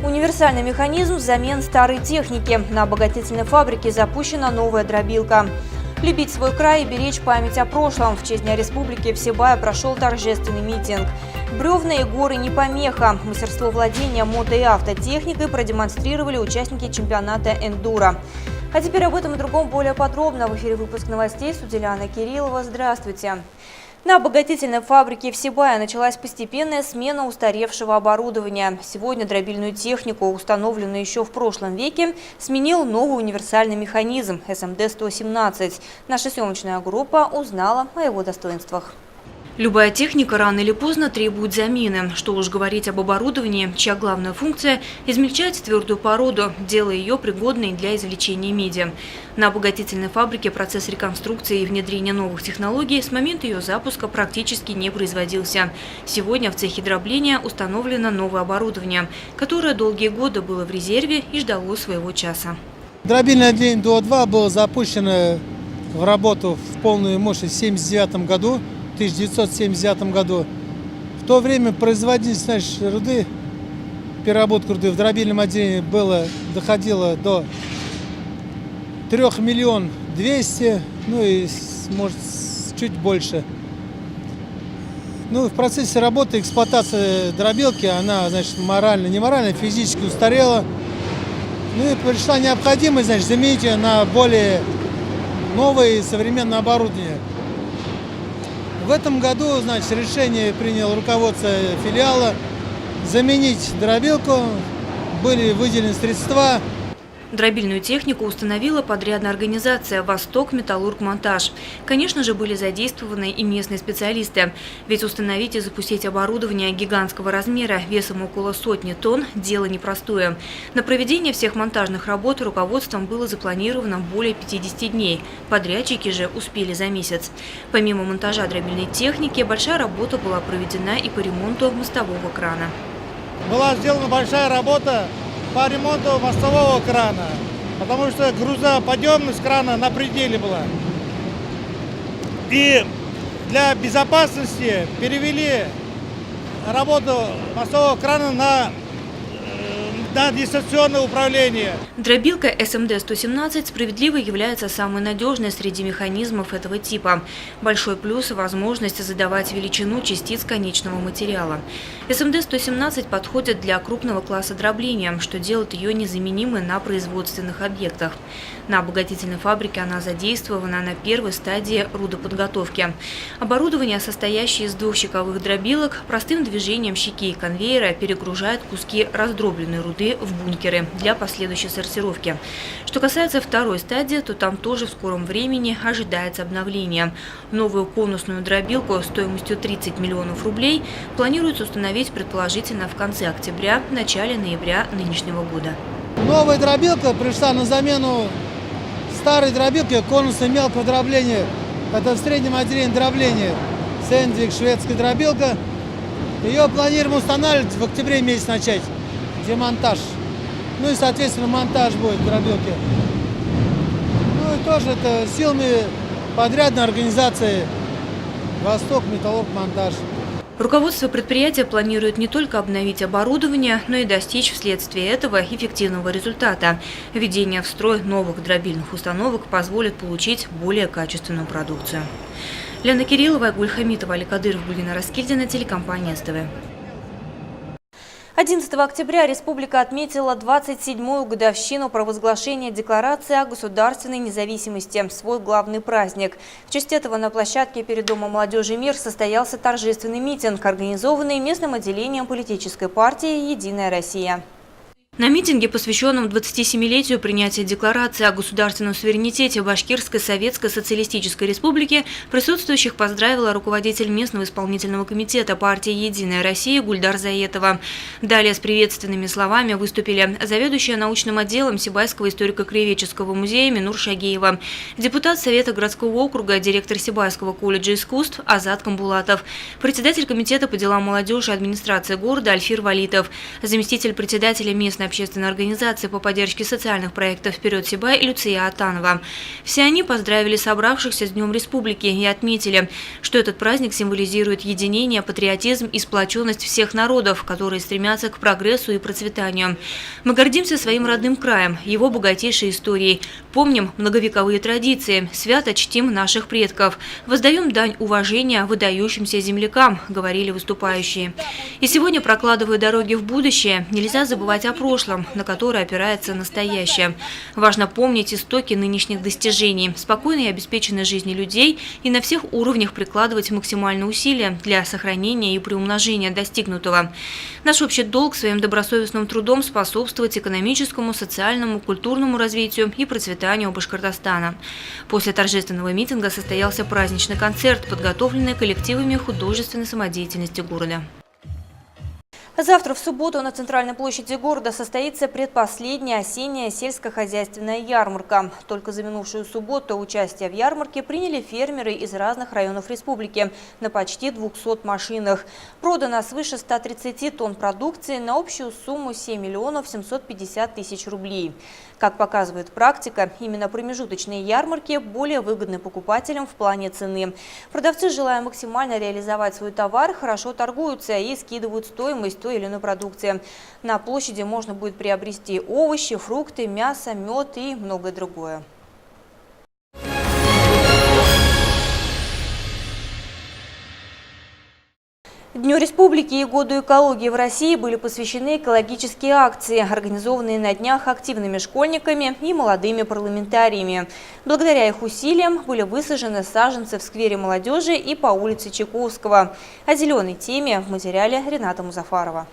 Универсальный механизм взамен старой техники. На обогатительной фабрике запущена новая дробилка. Любить свой край и беречь память о прошлом. В честь Дня Республики в Сибае прошел торжественный митинг. Бревна и горы не помеха. Мастерство владения мото- и автотехникой продемонстрировали участники чемпионата эндуро. А теперь об этом и другом более подробно. В эфире выпуск новостей с Уделяной Кириллова. Здравствуйте. На обогатительной фабрике в Сибае началась постепенная смена устаревшего оборудования. Сегодня дробильную технику, установленную еще в прошлом веке, сменил новый универсальный механизм СМД-117. Наша съемочная группа узнала о его достоинствах. Любая техника рано или поздно требует замены. Что уж говорить об оборудовании, чья главная функция – измельчать твердую породу, делая ее пригодной для извлечения меди. На обогатительной фабрике процесс реконструкции и внедрения новых технологий с момента ее запуска практически не производился. Сегодня в цехе дробления установлено новое оборудование, которое долгие годы было в резерве и ждало своего часа. Дробильное отделение ДО-2 было запущено в работу в полную мощность в 1979 году. В то время производительность руды, переработка руды в дробильном отделении доходила до 3 миллионов 200, ну и может чуть больше. Ну, в процессе работы, эксплуатации дробилки, она, не морально, физически устарела. Ну и пришла необходимость, заменить ее на более новое и современное оборудование. В этом году, решение приняло руководство филиала заменить дробилку, были выделены средства. Дробильную технику установила подрядная организация «Восток Металлург-Монтаж». Конечно же, были задействованы и местные специалисты. Ведь установить и запустить оборудование гигантского размера весом около 100 тонн – дело непростое. На проведение всех монтажных работ руководством было запланировано более 50 дней. Подрядчики же успели за месяц. Помимо монтажа дробильной техники, большая работа была проведена и по ремонту мостового крана. Была сделана большая работа по ремонту мостового крана, потому что грузоподъемность крана на пределе была. И для безопасности перевели работу мостового крана на дистанционное управление. Дробилка СМД-117 справедливо является самой надежной среди механизмов этого типа. Большой плюс – возможность задавать величину частиц конечного материала. СМД-117 подходит для крупного класса дробления, что делает ее незаменимой на производственных объектах. На обогатительной фабрике она задействована на первой стадии рудоподготовки. Оборудование, состоящее из двух щековых дробилок, простым движением щеки и конвейера перегружает куски раздробленной руды в бункеры для последующей сортировки. Что касается второй стадии, то там тоже в скором времени ожидается обновление. Новую конусную дробилку стоимостью 30 миллионов рублей планируется установить предположительно в конце октября, начале ноября нынешнего года. Новая дробилка пришла на замену старой дробилки конуса мелкого дробления. Это в среднем отделении дробления. Сэндвик, шведская дробилка. Ее планируем устанавливать в октябре месяц начать. Демонтаж. Ну и, соответственно, монтаж будет дробилки. Ну и тоже это силами подрядной организации «Восток Металлург-Монтаж». Руководство предприятия планирует не только обновить оборудование, но и достичь вследствие этого эффективного результата. Введение в строй новых дробильных установок позволит получить более качественную продукцию. Лена Кириллова, Айгуль Хамитова, Али Кадыров, Гульвина Раскильдина, телекомпания СТВ. 11 октября республика отметила 27-ю годовщину провозглашения Декларации о государственной независимости – свой главный праздник. В честь этого на площадке перед Домом молодежи «Мир» состоялся торжественный митинг, организованный местным отделением политической партии «Единая Россия». На митинге, посвященном 27-летию принятия декларации о государственном суверенитете Башкирской Советской Социалистической Республики, присутствующих поздравила руководитель местного исполнительного комитета партии «Единая Россия» Гульдар Заетова. Далее с приветственными словами выступили заведующая научным отделом Сибайского историко-краеведческого музея Минур Шагеева, депутат Совета городского округа, директор Сибайского колледжа искусств Азат Камбулатов, председатель комитета по делам молодежи и администрации города Альфир Валитов, заместитель председателя местной общественной организации по поддержке социальных проектов «Вперед Сибай» Люция Атанова. Все они поздравили собравшихся с Днем Республики и отметили, что этот праздник символизирует единение, патриотизм и сплоченность всех народов, которые стремятся к прогрессу и процветанию. Мы гордимся своим родным краем, его богатейшей историей, помним многовековые традиции, свято чтим наших предков, воздаем дань уважения выдающимся землякам, говорили выступающие. И сегодня, прокладывая дороги в будущее, нельзя забывать о прошлом, на которое опирается настоящее. Важно помнить истоки нынешних достижений, спокойной и обеспеченной жизни людей и на всех уровнях прикладывать максимальные усилия для сохранения и приумножения достигнутого. Наш общий долг своим добросовестным трудом способствовать экономическому, социальному, культурному развитию и процветанию Башкортостана. После торжественного митинга состоялся праздничный концерт, подготовленный коллективами художественной самодеятельности города. Завтра, в субботу, на центральной площади города состоится предпоследняя осенняя сельскохозяйственная ярмарка. Только за минувшую субботу участие в ярмарке приняли фермеры из разных районов республики на почти 200 машинах. Продано свыше 130 тонн продукции на общую сумму 7 миллионов 750 тысяч рублей. Как показывает практика, именно промежуточные ярмарки более выгодны покупателям в плане цены. Продавцы, желая максимально реализовать свой товар, хорошо торгуются и скидывают стоимость той или иной продукции. На площади можно будет приобрести овощи, фрукты, мясо, мед и многое другое. Дню Республики и Году экологии в России были посвящены экологические акции, организованные на днях активными школьниками и молодыми парламентариями. Благодаря их усилиям были высажены саженцы в сквере молодежи и по улице Чайковского. О зеленой теме в материале Рената Музафарова.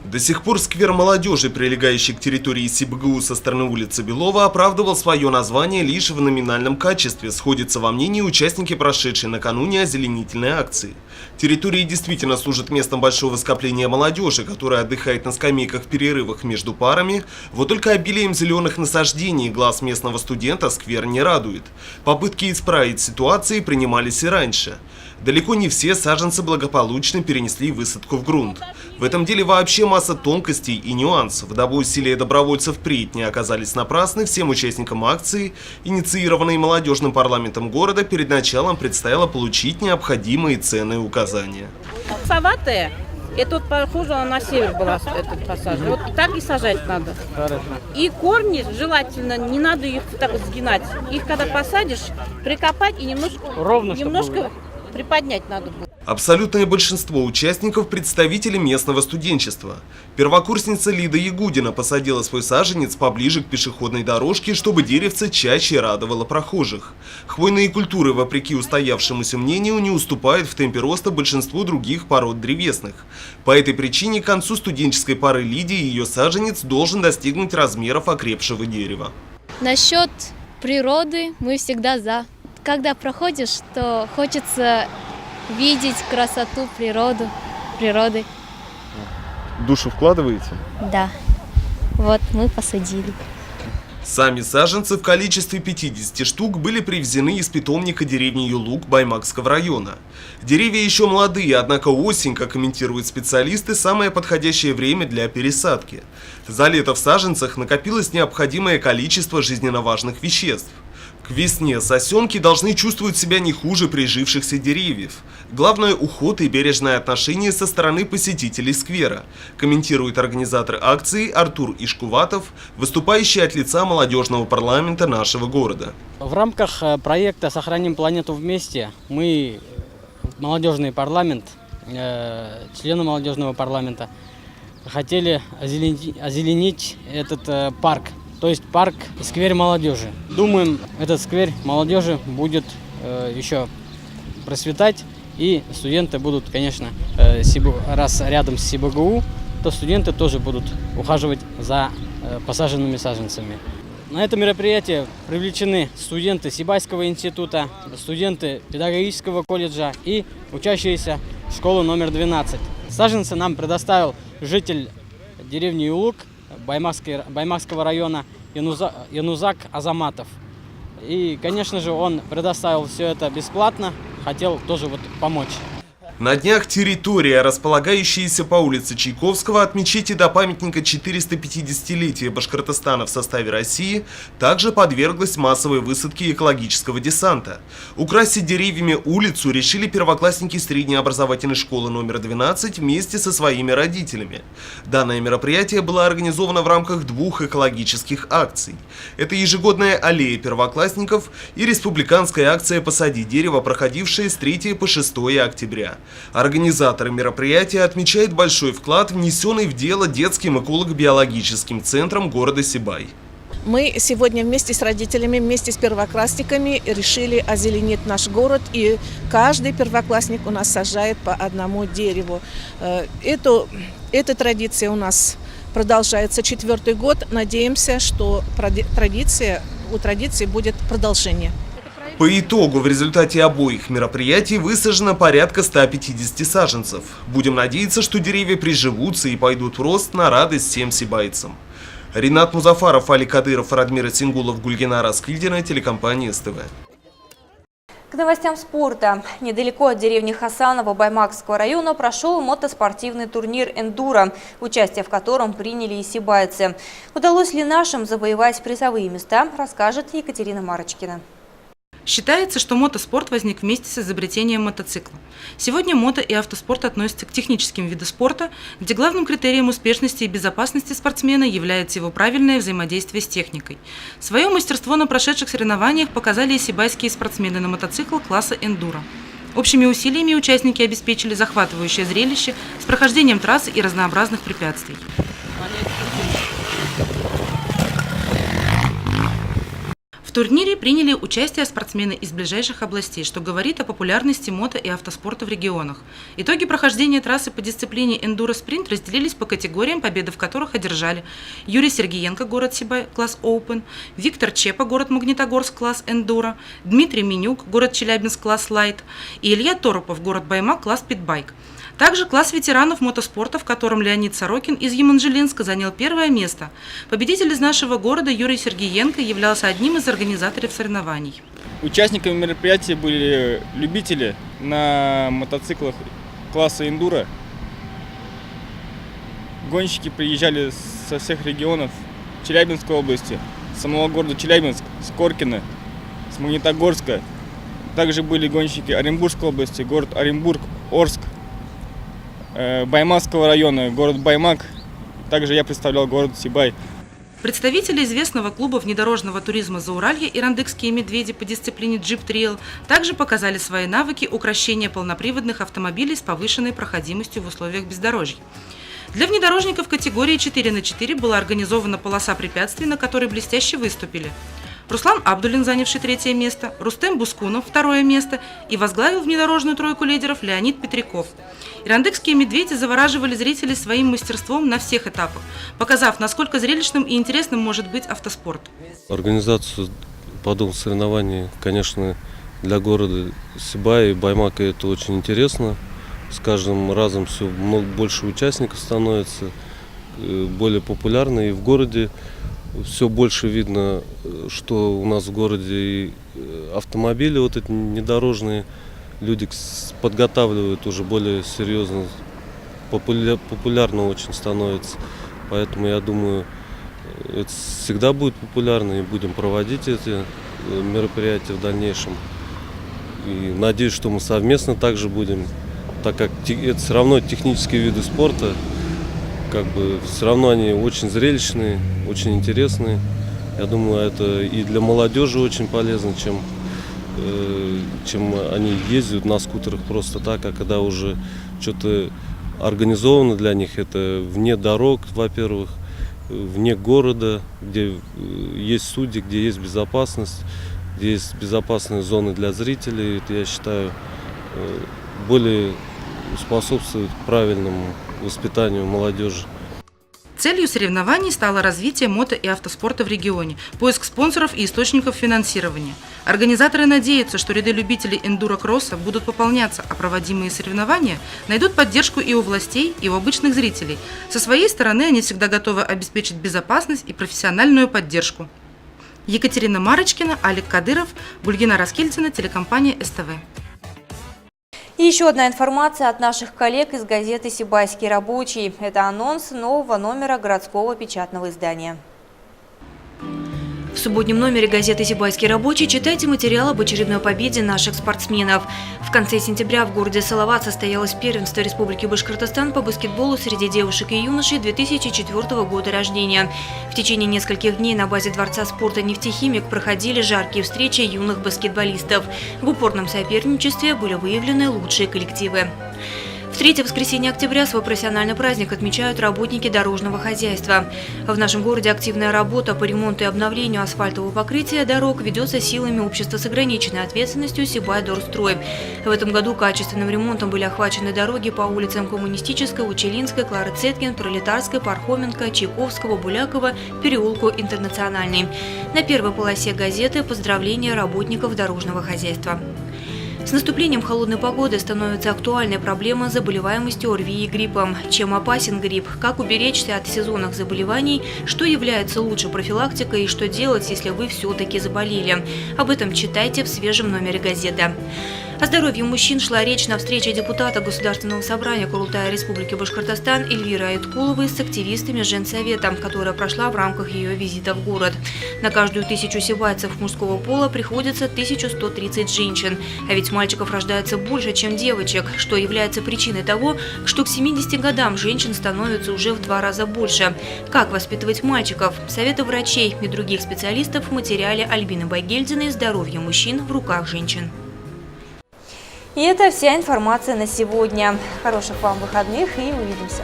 До сих пор сквер молодежи, прилегающий к территории СибГУ со стороны улицы Белова, оправдывал свое название лишь в номинальном качестве, сходятся во мнении участники прошедшей накануне озеленительной акции. Территория действительно служит местом большого скопления молодежи, которая отдыхает на скамейках в перерывах между парами, вот только обилием зеленых насаждений глаз местного студента сквер не радует. Попытки исправить ситуации принимались и раньше. Далеко не все саженцы благополучно перенесли высадку в грунт. В этом деле вообще масса тонкостей и нюансов. Дабы усилия добровольцев впредь не оказались напрасны, всем участникам акции, инициированной молодежным парламентом города, перед началом предстояло получить необходимые ценные указания. Соватая, это вот похоже на север была этот посажен. Вот так и сажать надо. И корни желательно, не надо их так сгинать. Их когда посадишь, прикопать и немножко приподнять надо будет. Абсолютное большинство участников – представители местного студенчества. Первокурсница Лида Ягудина посадила свой саженец поближе к пешеходной дорожке, чтобы деревце чаще радовало прохожих. Хвойные культуры, вопреки устоявшемуся мнению, не уступают в темпе роста большинству других пород древесных. По этой причине к концу студенческой пары Лидии ее саженец должен достигнуть размеров окрепшего дерева. Насчет природы мы всегда за. Когда проходишь, то хочется видеть красоту природы. Душу вкладываете? Да. Вот мы посадили. Сами саженцы в количестве 50 штук были привезены из питомника деревни Юлук Баймакского района. Деревья еще молодые, однако осень, как комментируют специалисты, самое подходящее время для пересадки. За лето в саженцах накопилось необходимое количество жизненно важных веществ. К весне сосенки должны чувствовать себя не хуже прижившихся деревьев. Главное – уход и бережное отношение со стороны посетителей сквера, комментирует организатор акции Артур Ишкуватов, выступающий от лица молодежного парламента нашего города. В рамках проекта «Сохраним планету вместе» мы, молодежный парламент, члены молодежного парламента, хотели озеленить этот парк. То есть парк и сквер молодежи. Думаем, этот сквер молодежи будет еще процветать, и студенты будут, конечно, раз рядом с СибГУ, то студенты тоже будут ухаживать за посаженными саженцами. На это мероприятие привлечены студенты Сибайского института, студенты педагогического колледжа и учащиеся школы номер 12. Саженцы нам предоставил житель деревни Юлук Баймакского района Янузак Азаматов. И, конечно же, он предоставил все это бесплатно, хотел тоже помочь. На днях территория, располагающаяся по улице Чайковского от мечети до памятника 450-летия Башкортостана в составе России, также подверглась массовой высадке экологического десанта. Украсить деревьями улицу решили первоклассники средней образовательной школы номер 12 вместе со своими родителями. Данное мероприятие было организовано в рамках двух экологических акций. Это ежегодная аллея первоклассников и республиканская акция «Посади дерево», проходившая с 3 по 6 октября. Организаторы мероприятия отмечают большой вклад, внесенный в дело детским эколого-биологическим центром города Сибай. Мы сегодня вместе с родителями, вместе с первоклассниками решили озеленить наш город, и каждый первоклассник у нас сажает по одному дереву. Эта традиция у нас продолжается 4-й год. Надеемся, что у традиции будет продолжение. По итогу, в результате обоих мероприятий высажено порядка 150 саженцев. Будем надеяться, что деревья приживутся и пойдут в рост на радость всем сибайцам. Ринат Музафаров, Али Кадыров, Радмир Сингулов, Гульгина Раскильдина, телекомпания СТВ. К новостям спорта. Недалеко от деревни Хасаново Баймакского района прошел мотоспортивный турнир «Эндуро», участие в котором приняли и сибайцы. Удалось ли нашим завоевать призовые места, расскажет Екатерина Марочкина. Считается, что мотоспорт возник вместе с изобретением мотоцикла. Сегодня мото и автоспорт относятся к техническим видам спорта, где главным критерием успешности и безопасности спортсмена является его правильное взаимодействие с техникой. Свое мастерство на прошедших соревнованиях показали и сибайские спортсмены на мотоцикл класса «Эндуро». Общими усилиями участники обеспечили захватывающее зрелище с прохождением трассы и разнообразных препятствий. В турнире приняли участие спортсмены из ближайших областей, что говорит о популярности мото и автоспорта в регионах. Итоги прохождения трассы по дисциплине «Эндуро-спринт» разделились по категориям, победы в которых одержали Юрий Сергиенко, город Сибай, класс Open, Виктор Чепа, город Магнитогорск, класс «Эндуро», Дмитрий Минюк, город Челябинск, класс «Лайт» и Илья Торопов, город Баймак, класс «Питбайк». Также класс ветеранов мотоспорта, в котором Леонид Сорокин из Еманжелинска занял первое место. Победитель из нашего города Юрий Сергиенко являлся одним из организаторов соревнований. Участниками мероприятия были любители на мотоциклах класса «Эндуро». Гонщики приезжали со всех регионов Челябинской области, с самого города Челябинск, с Коркина, с Магнитогорска. Также были гонщики Оренбургской области, город Оренбург, Орск, Баймакского района, город Баймак. Также я представлял город Сибай. Представители известного клуба внедорожного туризма «Зауралье» «Ирандыкские медведи» по дисциплине «Джип-триал» также показали свои навыки укрощения полноприводных автомобилей с повышенной проходимостью в условиях бездорожья. Для внедорожников категории 4х4 была организована полоса препятствий, на которой блестяще выступили Руслан Абдулин, занявший 3-е место, Рустем Бускунов, 2-е место, и возглавил внедорожную тройку лидеров Леонид Петряков. Ирандыкские медведи завораживали зрителей своим мастерством на всех этапах, показав, насколько зрелищным и интересным может быть автоспорт. Организацию подобных соревнований, конечно, для города Сибая и Баймака это очень интересно. С каждым разом все больше участников становится, более популярно, и в городе все больше видно, что у нас в городе и автомобили вот эти внедорожные люди подготавливают уже более серьезно, популярно очень становится. Поэтому я думаю, это всегда будет популярно, и будем проводить эти мероприятия в дальнейшем. И надеюсь, что мы совместно также будем, так как это все равно технические виды спорта, как бы все равно они очень зрелищные, очень интересные. Я думаю, это и для молодежи очень полезно, чем они ездят на скутерах просто так, а когда уже что-то организовано для них, это вне дорог, во-первых, вне города, где есть судьи, где есть безопасность, где есть безопасные зоны для зрителей. Это, я считаю, более способствует правильному воспитанию молодежи. Целью соревнований стало развитие мото- и автоспорта в регионе, поиск спонсоров и источников финансирования. Организаторы надеются, что ряды любителей эндуро-кросса будут пополняться, а проводимые соревнования найдут поддержку и у властей, и у обычных зрителей. Со своей стороны они всегда готовы обеспечить безопасность и профессиональную поддержку. Екатерина Марочкина, Алик Кадыров, Бульгина Раскильцина, телекомпания СТВ. И еще одна информация от наших коллег из газеты «Сибайский рабочий». Это анонс нового номера городского печатного издания. В субботнем номере газеты «Сибайский рабочий» читайте материал об очередной победе наших спортсменов. В конце сентября в городе Салават состоялось первенство Республики Башкортостан по баскетболу среди девушек и юношей 2004 года рождения. В течение нескольких дней на базе Дворца спорта «Нефтехимик» проходили жаркие встречи юных баскетболистов. В упорном соперничестве были выявлены лучшие коллективы. В третье воскресенье октября свой профессиональный праздник отмечают работники дорожного хозяйства. В нашем городе активная работа по ремонту и обновлению асфальтового покрытия дорог ведется силами общества с ограниченной ответственностью «Сибайдорстрой». В этом году качественным ремонтом были охвачены дороги по улицам Коммунистической, Учелинской, Клары Цеткин, Пролетарской, Пархоменко, Чайковского, Булякова, переулку Интернациональный. На первой полосе газеты поздравления работников дорожного хозяйства. С наступлением холодной погоды становится актуальной проблема заболеваемости ОРВИ и гриппом. Чем опасен грипп, как уберечься от сезонных заболеваний, что является лучшей профилактикой и что делать, если вы все-таки заболели. Об этом читайте в свежем номере газеты. О здоровье мужчин шла речь на встрече депутата Государственного собрания Курултая Республики Башкортостан Эльвиры Айткуловой с активистами Женсовета, которая прошла в рамках ее визита в город. На каждую 1000 сибайцев мужского пола приходится 1130 женщин. А ведь мальчиков рождается больше, чем девочек, что является причиной того, что к 70 годам женщин становится уже в 2 раза больше. Как воспитывать мальчиков? Советы врачей и других специалистов в материале Альбины Байгельдиной «Здоровье мужчин в руках женщин». И это вся информация на сегодня. Хороших вам выходных и увидимся.